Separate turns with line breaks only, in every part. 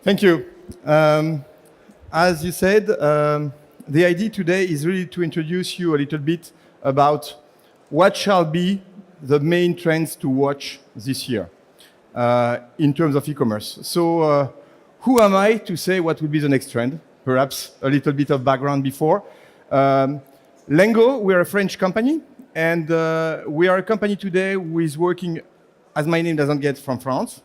Thank you. As you said, the idea today is really to introduce you a little bit about what shall be the main trends to watch this year in terms of e-commerce. So who am I to say what will be the next trend? Perhaps a little bit of background before. Lengow, we're a French company, and we are a company today who is working, as my name doesn't get from France,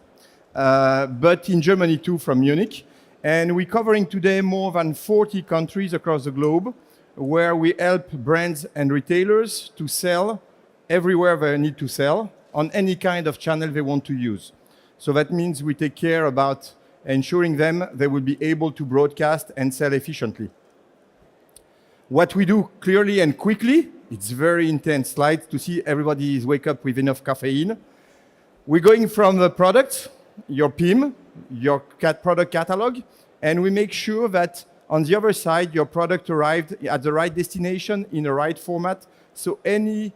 but in Germany too, from Munich. And we're covering today more than 40 countries across the globe, where we help brands and retailers to sell everywhere they need to sell on any kind of channel they want to use. So that means we take care about ensuring them they will be able to broadcast and sell efficiently. What we do clearly and quickly, it's very intense slides to see everybody is wake up with enough caffeine. We're going from the product, your PIM, your product catalog, and we make sure that on the other side, your product arrived at the right destination in the right format, so any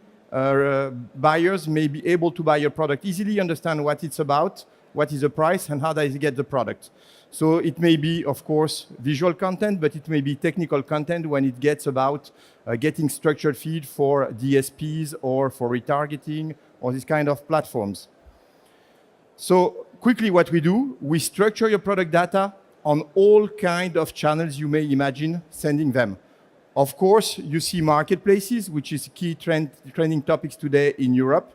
buyers may be able to buy your product easily, understand what it's about, what is the price, and how does it get the product. So it may be, of course, visual content, but it may be technical content when it gets about getting structured feed for DSPs or for retargeting or these kind of platforms. So quickly what we do, we structure your product data on all kind of channels you may imagine sending them. Of course, you see marketplaces, which is key trending topics today in Europe,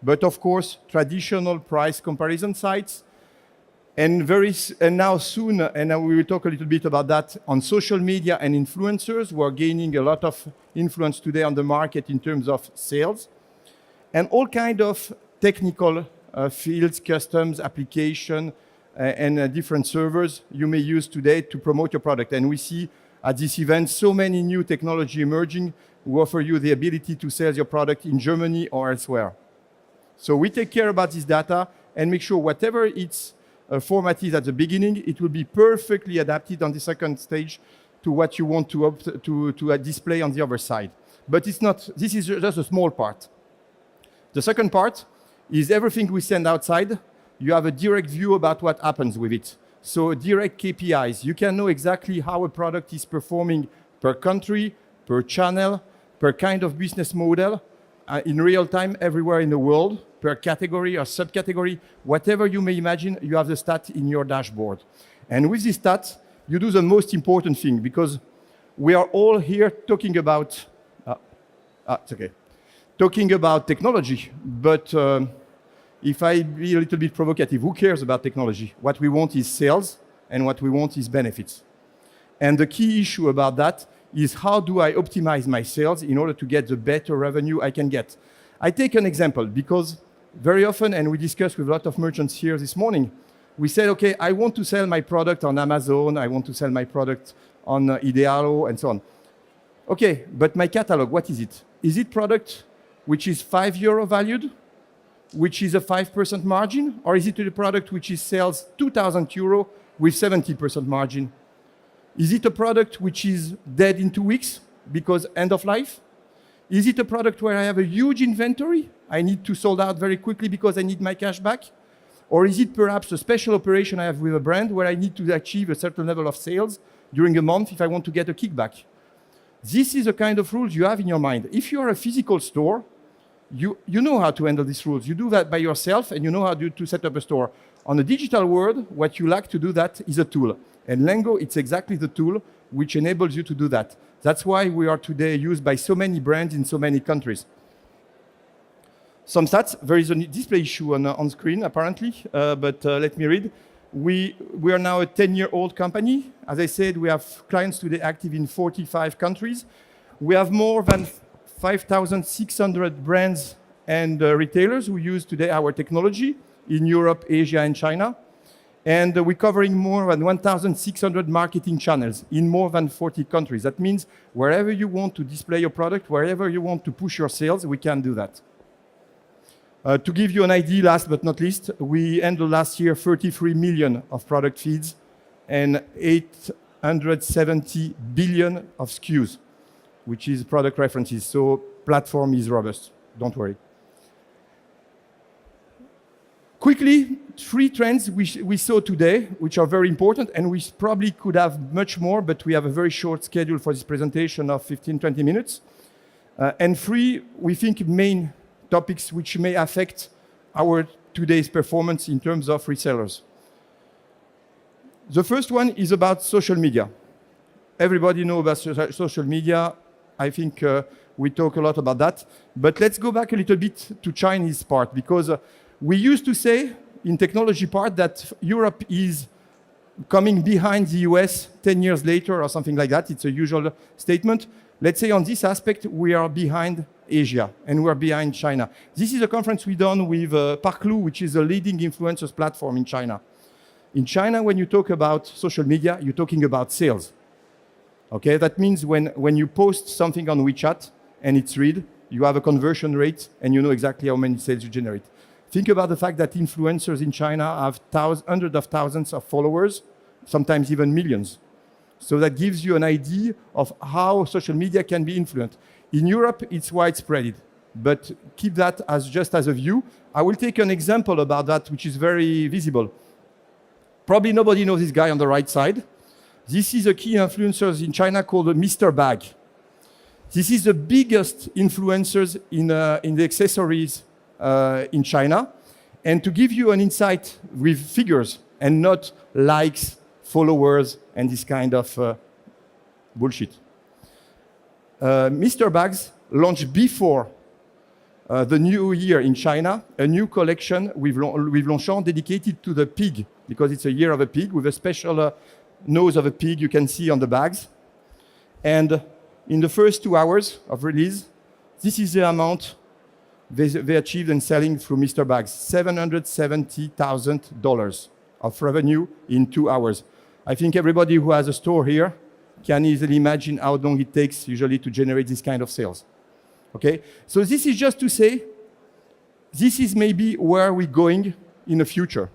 but of course, traditional price comparison sites, and now soon, and we will talk a little bit about that, on social media and influencers who are gaining a lot of influence today on the market in terms of sales, and all kind of technical fields, customs, application, and different servers you may use today to promote your product. And we see at this event so many new technology emerging who offer you the ability to sell your product in Germany or elsewhere. So we take care about this data and make sure whatever its format is at the beginning, it will be perfectly adapted on the second stage to what you want to display on the other side. But it's not, this is just a small part. The second part is everything we send outside, you have a direct view about what happens with it. So direct KPIs. You can know exactly how a product is performing per country, per channel, per kind of business model, in real time everywhere in the world, per category or subcategory, whatever you may imagine, you have the stat in your dashboard. And with this stat, you do the most important thing, because we are all here talking about, it's okay, talking about technology, but if I be a little bit provocative, who cares about technology? What we want is sales, and what we want is benefits. And the key issue about that is how do I optimize my sales in order to get the better revenue I can get? I take an example, because very often, and we discussed with a lot of merchants here this morning, we said, okay, I want to sell my product on Amazon, I want to sell my product on Idealo, and so on. Okay, but my catalog, what is it? Is it product which is €5 valued, which is a 5% margin, or is it a product which is sells €2,000 with 70% margin? Is it a product which is dead in 2 weeks because end of life? Is it a product where I have a huge inventory? I need to sold out very quickly because I need my cash back? Or is it perhaps a special operation I have with a brand where I need to achieve a certain level of sales during a month if I want to get a kickback? This is the kind of rules you have in your mind. If you are a physical store, you know how to handle these rules. You do that by yourself, and you know how to set up a store. On the digital world, what you lack to do that is a tool. And Lengow, it's exactly the tool which enables you to do that. That's why we are today used by so many brands in so many countries. Some stats, there is a display issue on screen apparently, but let me read. We are now a 10-year-old company. As I said, we have clients today active in 45 countries. We have more than 5,600 brands and retailers who use today our technology in Europe, Asia, and China. And we're covering more than 1,600 marketing channels in more than 40 countries. That means wherever you want to display your product, wherever you want to push your sales, we can do that. To give you an idea, last but not least, we handled last year 33 million of product feeds and 870 billion of SKUs, which is product references. So platform is robust, don't worry. Quickly, 3 trends we saw today, which are very important, and we probably could have much more, but we have a very short schedule for this presentation of 15, 20 minutes. And 3, we think, main topics which may affect our today's performance in terms of resellers. The first one is about social media. Everybody knows about social media. I think we talk a lot about that. But let's go back a little bit to Chinese part, because we used to say in technology part that Europe is coming behind the US 10 years later or something like that. It's a usual statement. Let's say on this aspect, we are behind Asia and we're behind China. This is a conference we done with Parklu, which is a leading influencers platform in China. In China, when you talk about social media, you're talking about sales. Okay, that means when you post something on WeChat and it's read, you have a conversion rate and you know exactly how many sales you generate. Think about the fact that influencers in China have hundreds of thousands of followers, sometimes even millions. So that gives you an idea of how social media can be influenced. In Europe, it's widespread, but keep that as just as a view. I will take an example about that, which is very visible. Probably nobody knows this guy on the right side. This is a key influencer in China called Mr. Bag. This is the biggest influencers in the accessories in China. And to give you an insight with figures and not likes, followers, and this kind of bullshit. Mr. Bags launched before the new year in China a new collection with Longchamp dedicated to the pig, because it's a year of a pig with a special nose of a pig you can see on the bags. And in the first 2 hours of release, this is the amount they achieved in selling through Mr. Bags, $770,000 of revenue in 2 hours. I think everybody who has a store here can easily imagine how long it takes usually to generate this kind of sales. Okay, so this is just to say, this is maybe where we're going in the future.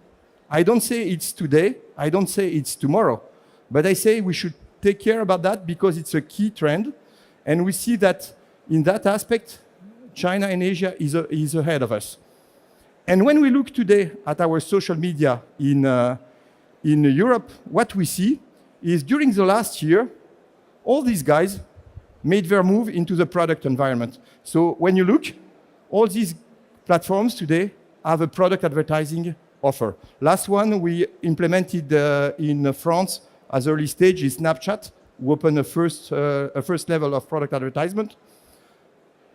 I don't say it's today, I don't say it's tomorrow, but I say we should take care about that because it's a key trend, and we see that in that aspect, China and Asia is ahead of us. And when we look today at our social media in Europe, what we see is during the last year, all these guys made their move into the product environment. So when you look, all these platforms today have a product advertising offer. Last one we implemented in France as early stage is Snapchat. We opened a first level of product advertisement.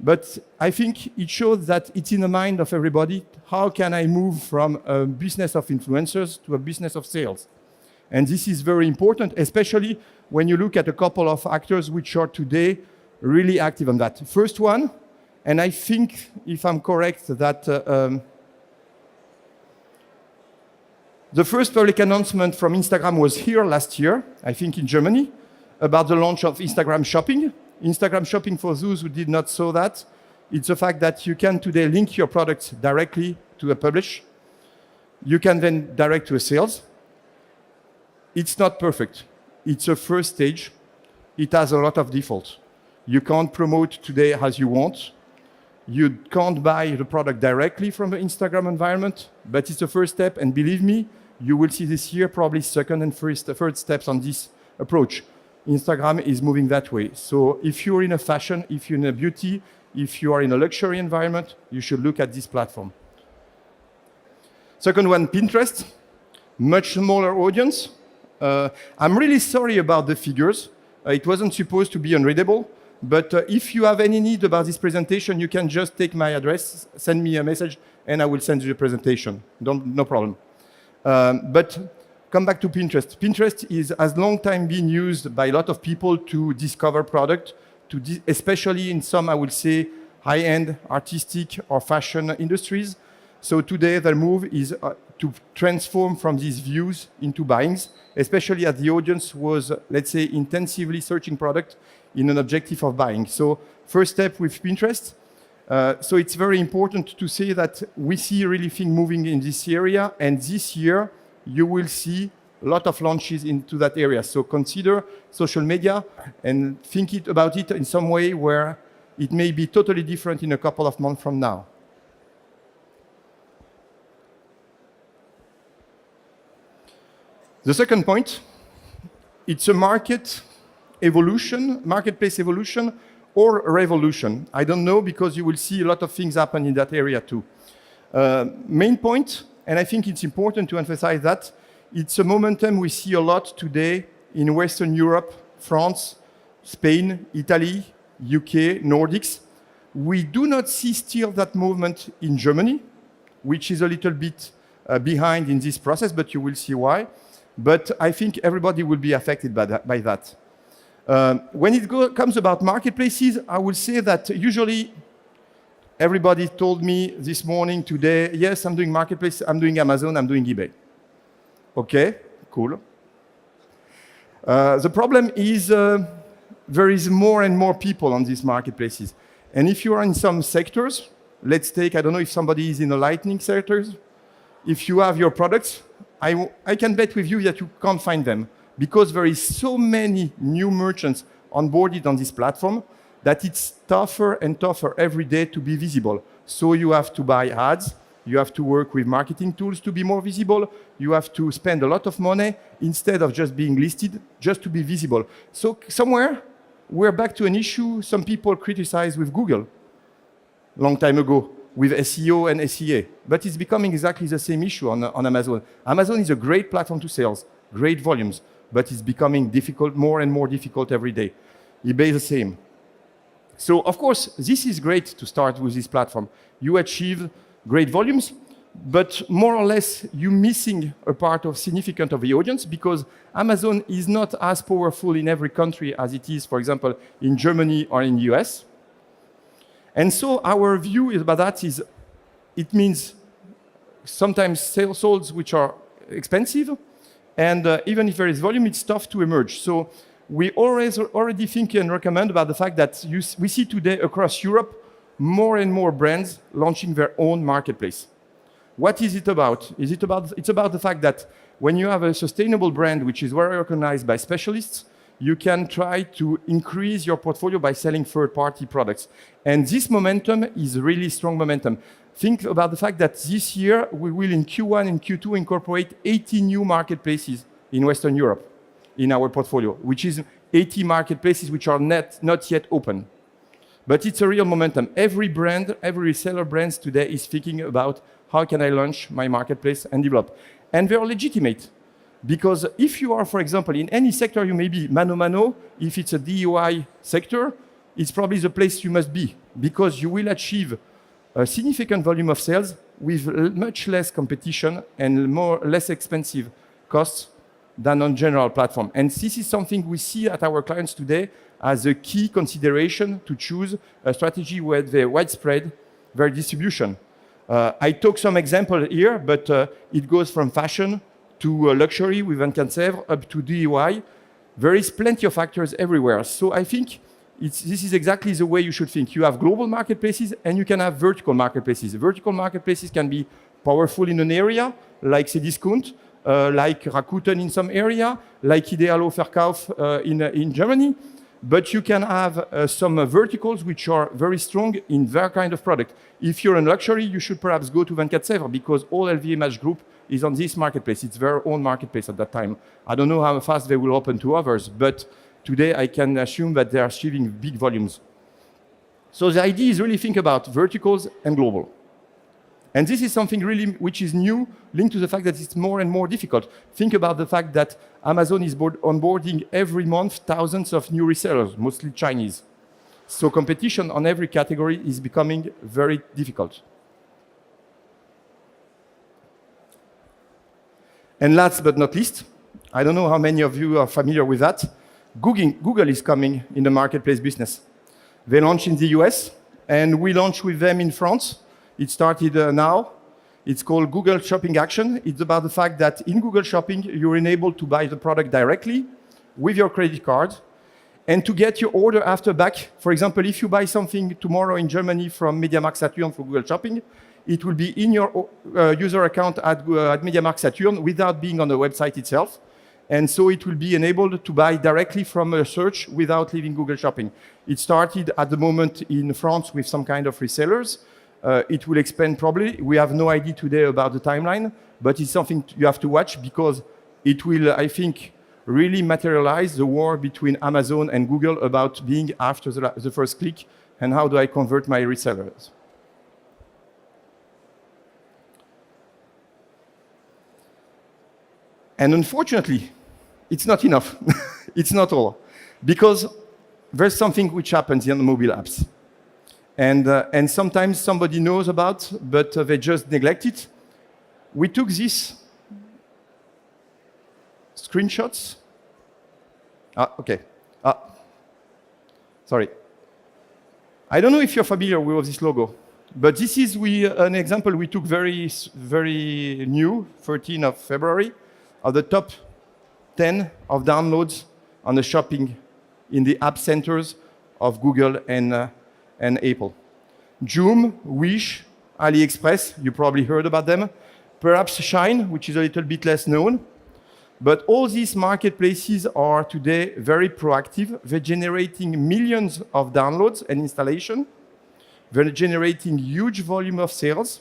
But I think it shows that it's in the mind of everybody. How can I move from a business of influencers to a business of sales? And this is very important, especially when you look at a couple of actors which are today really active on that. First one, and I think, if I'm correct, that the first public announcement from Instagram was here last year, I think in Germany, about the launch of Instagram Shopping. Instagram Shopping, for those who did not saw that, it's the fact that you can today link your products directly to a publish. You can then direct to a sales. It's not perfect. It's a first stage. It has a lot of defaults. You can't promote today as you want. You can't buy the product directly from the Instagram environment, but it's a first step, and believe me, you will see this year probably second and third steps on this approach. Instagram is moving that way. So if you're in a fashion, if you're in a beauty, if you are in a luxury environment, you should look at this platform. Second one, Pinterest, much smaller audience. I'm really sorry about the figures. It wasn't supposed to be unreadable, but if you have any need about this presentation, you can just take my address, send me a message, and I will send you the presentation. No problem. But come back to Pinterest. Pinterest has long time been used by a lot of people to discover product, especially in some, I would say, high-end artistic or fashion industries. So today their move is to transform from these views into buyings, especially as the audience was, let's say, intensively searching product in an objective of buying. So first step with Pinterest. So it's very important to say that we see really things moving in this area, and this year you will see a lot of launches into that area. So consider social media and think about it in some way where it may be totally different in a couple of months from now. The second point, it's a marketplace evolution or revolution. I don't know, because you will see a lot of things happen in that area too. Main point, and I think it's important to emphasize that, it's a momentum we see a lot today in Western Europe, France, Spain, Italy, UK, Nordics. We do not see still that movement in Germany, which is a little bit behind in this process, but you will see why. But I think everybody will be affected by that. When it comes about marketplaces, I will say that usually everybody told me this morning, today, yes, I'm doing marketplace, I'm doing Amazon, I'm doing eBay. Okay, cool. The problem is there is more and more people on these marketplaces. And if you are in some sectors, let's take, I don't know if somebody is in the lighting sectors, if you have your products, I can bet with you that you can't find them, because there is so many new merchants onboarded on this platform that it's tougher and tougher every day to be visible. So you have to buy ads, you have to work with marketing tools to be more visible, you have to spend a lot of money instead of just being listed, just to be visible. So somewhere, we're back to an issue some people criticized with Google long time ago, with SEO and SEA. But it's becoming exactly the same issue on Amazon. Amazon is a great platform to sales, great volumes, but it's becoming difficult, more and more difficult every day. eBay is the same. So, of course, this is great to start with this platform. You achieve great volumes, but more or less you're missing a part of significant of the audience, because Amazon is not as powerful in every country as it is, for example, in Germany or in the US. And so our view about that is, it means sometimes sales solds which are expensive, and even if there is volume, it's tough to emerge. So we already think and recommend about the fact that we see today across Europe more and more brands launching their own marketplace. What is it about? It's about the fact that when you have a sustainable brand which is well recognized by specialists, you can try to increase your portfolio by selling third-party products. And this momentum is really strong momentum. Think about the fact that this year we will in Q1 and Q2 incorporate 80 new marketplaces in Western Europe in our portfolio, which is 80 marketplaces which are not yet open. But it's a real momentum. Every brand, every reseller brands today is thinking about how can I launch my marketplace and develop. And they're legitimate. Because if you are, for example, in any sector, you may be mano, if it's a DIY sector, it's probably the place you must be, because you will achieve a significant volume of sales with much less competition and less expensive costs than on general platform. And this is something we see at our clients today as a key consideration to choose a strategy where they widespread their distribution. I took some example here, but it goes from fashion to luxury with 24/7 up to DIY. There is plenty of actors everywhere. So I think this is exactly the way you should think. You have global marketplaces and you can have vertical marketplaces. Vertical marketplaces can be powerful in an area, like Cdiscount, like Rakuten in some area, like Idealo Verkauf in Germany. But you can have some verticals which are very strong in their kind of product. If you're in luxury, you should perhaps go to 24/7, because all LVMH Group is on this marketplace. It's their own marketplace at that time. I don't know how fast they will open to others, but today I can assume that they are achieving big volumes. So the idea is really think about verticals and global. And this is something really which is new, linked to the fact that it's more and more difficult. Think about the fact that Amazon is onboarding every month thousands of new resellers, mostly Chinese. So competition on every category is becoming very difficult. And last but not least, I don't know how many of you are familiar with that, Google is coming in the marketplace business. They launched in the US, and we launched with them in France. It started now. It's called Google Shopping Action. It's about the fact that in Google Shopping, you're enabled to buy the product directly with your credit card and to get your order after back. For example, if you buy something tomorrow in Germany from MediaMarkt Saturn for Google Shopping, it will be in your user account at MediaMarkt Saturn without being on the website itself. And so it will be enabled to buy directly from a search without leaving Google Shopping. It started at the moment in France with some kind of resellers. It will expand probably. We have no idea today about the timeline, but it's something you have to watch, because it will, I think, really materialize the war between Amazon and Google about being after the first click and how do I convert my resellers. And unfortunately, it's not enough. It's not all. Because there's something which happens in the mobile apps. And sometimes somebody knows about, but they just neglect it. We took these screenshots. Okay. Sorry. I don't know if you're familiar with this logo, but this is an example we took very new, 13th of February, of the top 10 of downloads on the shopping in the app centers of Google and Apple. Joom, Wish, AliExpress, you probably heard about them. Perhaps Shine, which is a little bit less known. But all these marketplaces are today very proactive. They're generating millions of downloads and installation. They're generating huge volume of sales.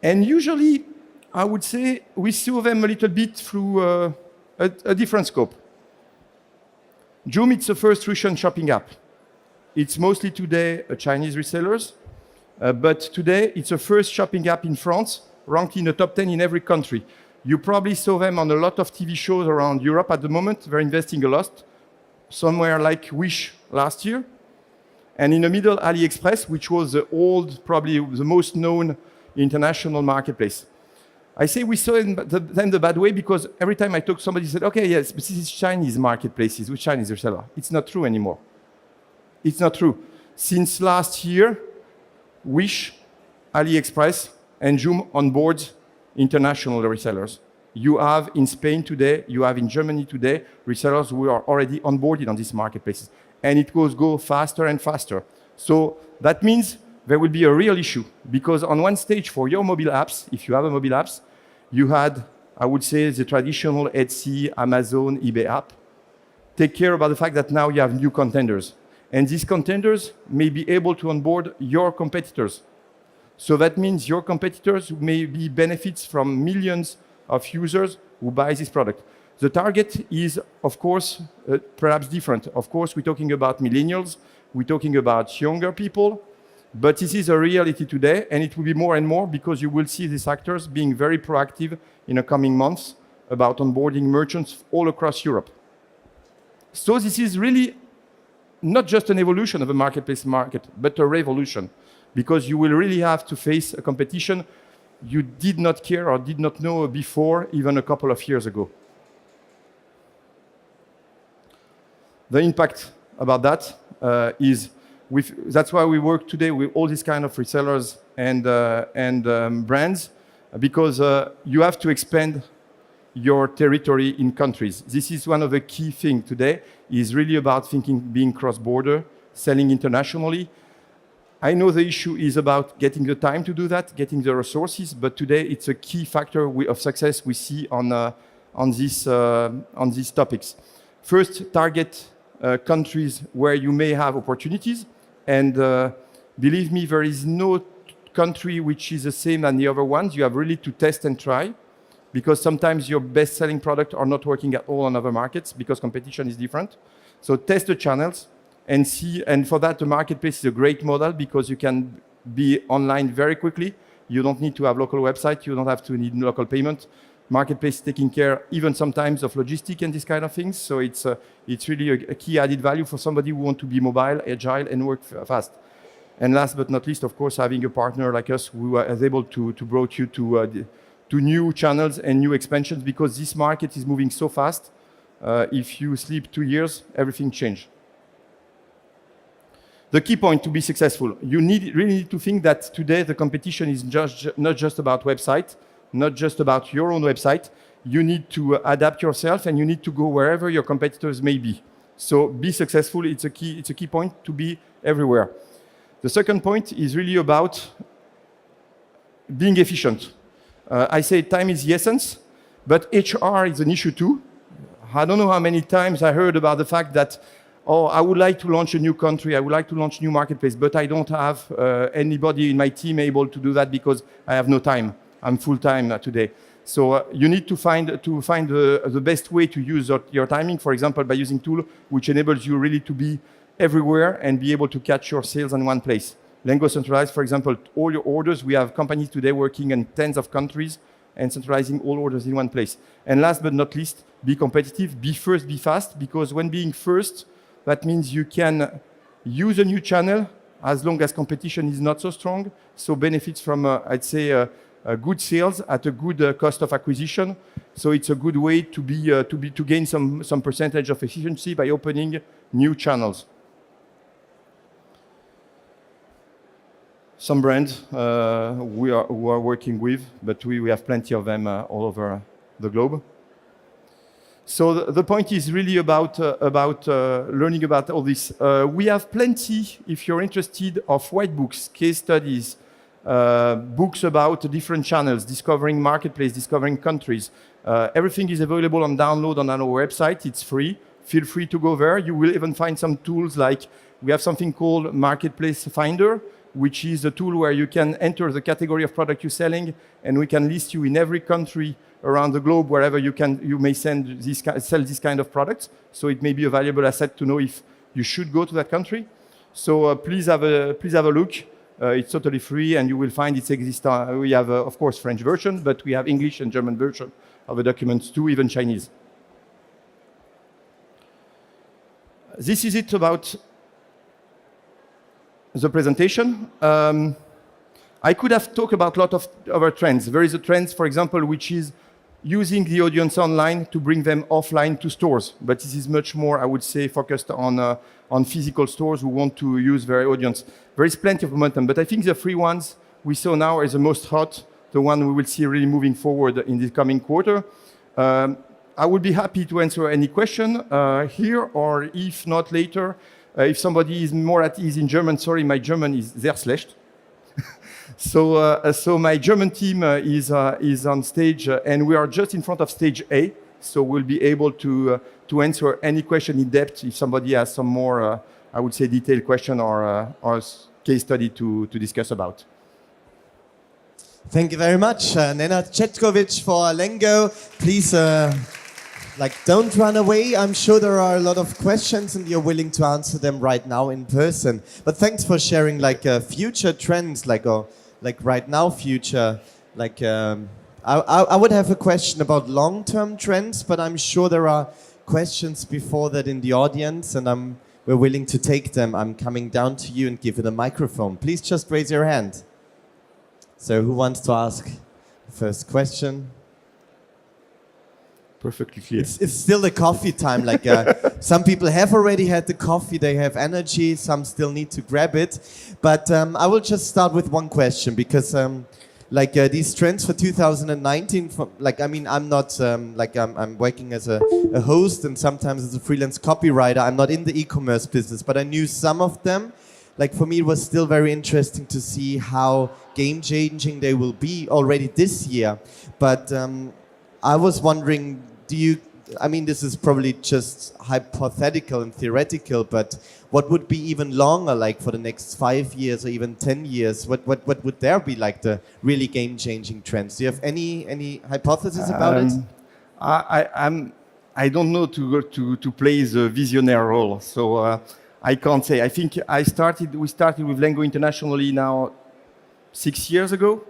And usually, I would say, we see them a little bit through a different scope. Joom, it's the first Russian shopping app. It's mostly today Chinese resellers, but today it's the first shopping app in France, ranked in the top 10 in every country. You probably saw them on a lot of TV shows around Europe at the moment. They're investing a lot, somewhere like Wish last year. And in the middle, AliExpress, which was the old, probably the most known international marketplace. I say we saw them the bad way because every time I talk to somebody, said, okay, yes, but this is Chinese marketplaces with Chinese reseller. It's not true anymore. It's not true. Since last year, Wish, AliExpress, and Joom onboard international resellers. You have in Spain today, you have in Germany today, resellers who are already onboarded on these marketplaces. And it go faster and faster. So that means there will be a real issue because on one stage for your mobile apps, if you have a mobile apps, you had, I would say, the traditional Etsy, Amazon, eBay app. Take care about the fact that now you have new contenders. And these contenders may be able to onboard your competitors. So that means your competitors maybe benefits from millions of users who buy this product. The target is, of course, perhaps different. Of course, we're talking about millennials, we're talking about younger people, but this is a reality today, and it will be more and more because you will see these actors being very proactive in the coming months about onboarding merchants all across Europe. So this is really not just an evolution of a marketplace market, but a revolution, because you will really have to face a competition you did not care or did not know before, even a couple of years ago. The impact about that is, that's why we work today with all these kind of resellers and brands, because you have to expand your territory in countries. This is one of the key things today, is really about being cross-border, selling internationally. I know the issue is about getting the time to do that, getting the resources, but today it's a key factor of success we see on these topics. First, target countries where you may have opportunities, and believe me, there is no country which is the same than the other ones. You have really to test and try, because sometimes your best-selling product are not working at all on other markets because competition is different. So test the channels and see, and for that the marketplace is a great model because you can be online very quickly. You don't need to have local website, you don't have to need local payment. Marketplace taking care even sometimes of logistic and these kind of things. So it's really a key added value for somebody who wants to be mobile, agile, and work fast. And last but not least, of course, having a partner like us who is able to bring you to new channels and new expansions, because this market is moving so fast. If you sleep 2 years, everything changes. The key point to be successful, you really need to think that today the competition is not just about website, not just about your own website. You need to adapt yourself and you need to go wherever your competitors may be. So be successful, it's a key point to be everywhere. The second point is really about being efficient. I say time is the essence, but HR is an issue too. I don't know how many times I heard about the fact that, oh, I would like to launch a new country, I would like to launch a new marketplace, but I don't have anybody in my team able to do that because I have no time. I'm full-time today. So you need to find the best way to use your timing, for example, by using tool which enables you really to be everywhere and be able to catch your sales in one place. Lengow centralized, for example, all your orders. We have companies today working in tens of countries and centralizing all orders in one place. And last but not least, be competitive, be first, be fast, because when being first, that means you can use a new channel as long as competition is not so strong, so benefits from, I'd say, good sales at a good cost of acquisition. So it's a good way to gain some percentage of efficiency by opening new channels. Some brands we are working with, but we have plenty of them all over the globe. So the point is really about learning about all this. We have plenty, if you're interested, of white books, case studies, books about different channels, discovering marketplace, discovering countries. Everything is available on download on our website. It's free. Feel free to go there. You will even find some tools like we have something called Marketplace Finder, which is a tool where you can enter the category of product you're selling, and we can list you in every country around the globe, wherever you may sell this kind of products. So it may be a valuable asset to know if you should go to that country. So please have a look. It's totally free, and you will find it exists. We have, of course, French version, but we have English and German version of the documents too, even Chinese. This is it about the presentation. I could have talked about a lot of other trends. There is a trend, for example, which is using the audience online to bring them offline to stores. But this is much more, I would say, focused on physical stores who want to use their audience. There is plenty of momentum, but I think the three ones we saw now is the most hot, the one we will see really moving forward in the coming quarter. I would be happy to answer any question here, or if not later. If somebody is more at ease in German, sorry, my German is sehr schlecht. So my German team is on stage, and we are just in front of stage A. So we'll be able to answer any question in depth if somebody has some more, I would say, detailed question or case study to discuss about.
Thank you very much, Nenad Cetkovic for Lengow. Please. Don't run away. I'm sure there are a lot of questions and you're willing to answer them right now in person. But thanks for sharing future trends, right now future. I would have a question about long-term trends, but I'm sure there are questions before that in the audience, and we're willing to take them. I'm coming down to you and give you the microphone. Please just raise your hand. So who wants to ask the first question?
Perfectly clear.
It's still the coffee time. Some people have already had the coffee, they have energy, some still need to grab it. But I will just start with one question, because these trends for 2019, I'm not, I'm working as a host and sometimes as a freelance copywriter. I'm not in the e-commerce business, but I knew some of them. For me, it was still very interesting to see how game-changing they will be already this year. But I was wondering, this is probably just hypothetical and theoretical, but what would be even longer, for the next 5 years or even 10 years? What would there be the really game-changing trends? Do you have any hypothesis about it?
I don't know to play the visionary role, so I can't say. I think we started with Lengow internationally now 6 years ago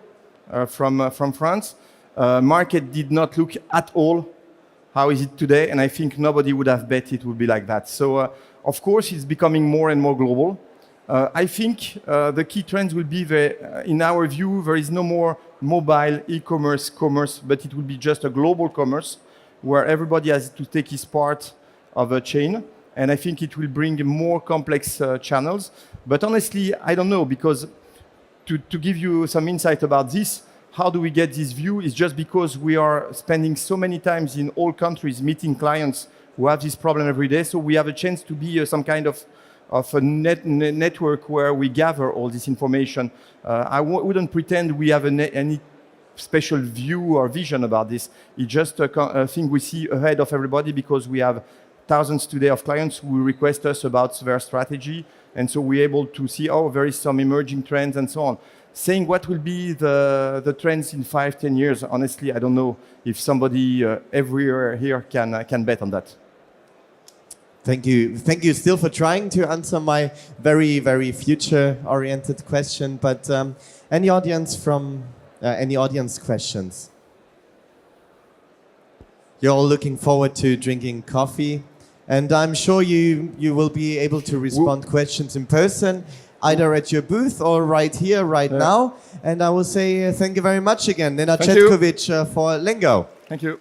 from France. Market did not look at all how is it today, and I think nobody would have bet it would be like that. So, of course, it's becoming more and more global. I think the key trends will be, in our view, there is no more mobile e-commerce, commerce, but it will be just a global commerce where everybody has to take his part of a chain. And I think it will bring more complex channels. But honestly, I don't know, because to give you some insight about this, how do we get this view? It's just because we are spending so many times in all countries meeting clients who have this problem every day. So we have a chance to be some kind of a network where we gather all this information. I wouldn't pretend we have any special view or vision about this. It's just a thing we see ahead of everybody, because we have thousands today of clients who request us about their strategy. And so we're able to see, there is some emerging trends and so on. saying what will be the trends in 5, 10 years. Honestly, I don't know if somebody everywhere here can bet on that.
Thank you. Thank you still for trying to answer my very, very future-oriented question. But any audience questions? You're all looking forward to drinking coffee. And I'm sure you will be able to respond questions in person, either at your booth or right here, right now. And I will say thank you very much again, Nenad Cetkovic for Lengow.
Thank you.